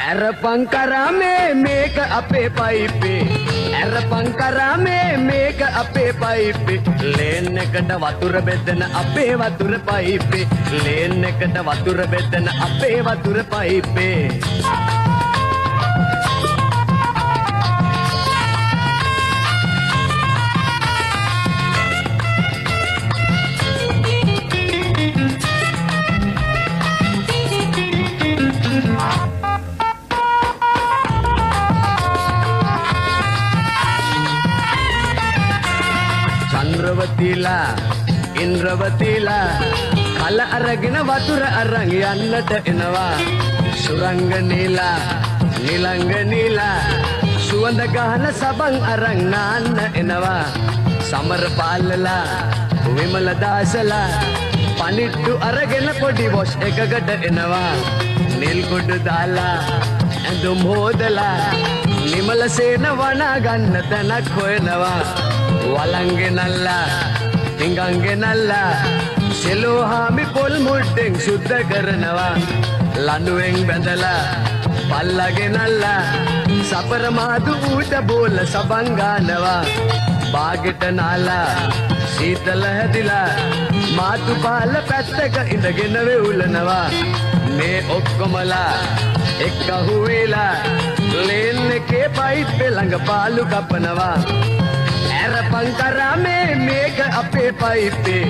ඇරපං කරාමේ මේක අපේ පයිපේ ඇරපං කරාමේ මේක අපේ පයිපේ ලේන් එකට වතුර බෙදෙන අපේ වතුර පයිපේ ලේන් එකට වතුර බෙදෙන අපේ වතුර පයිපේ චන්ද්‍රවතිලා ඉන්ද්‍රවතිලා කල අරගෙන වතුර අරන් යන්නට එනවා සුරංගනීලා නිලංගනීලා සුවඳ ගහන සබන් අරන් නාන්න එනවා සමරපාලලා විමල දාසලා පනිට්ටු අරගෙන පොඩි වොෂ් එකකට එනවා නිල් කුඩු දාලා ඇඳුම් හොදලා නිමල සේන වනා ගන්න තැනක් හොයනවා වලංගෙනල්ලා හිඟංගෙනල්ලා සෙලෝහාමි පොල් මුඩ්ඩෙන් සුද්ධ කරනවා ලනුවෙන් බැඳලා පල්ලගෙනල්ලා සපර මාදු ඌට බෝල සබන් ගානවා බාගෙට නාලා සීතල හැදිලා මාතු පාල පැත්තක ඉඳගෙන වෙවුලනවා මේ ඔක්කොමලා එක්කහු වෙලා ලේන් එකේ පයිප්පේ ළඟ පාලු කපනවා ඇරපං කරාමේ මේක අපේ පයිපේ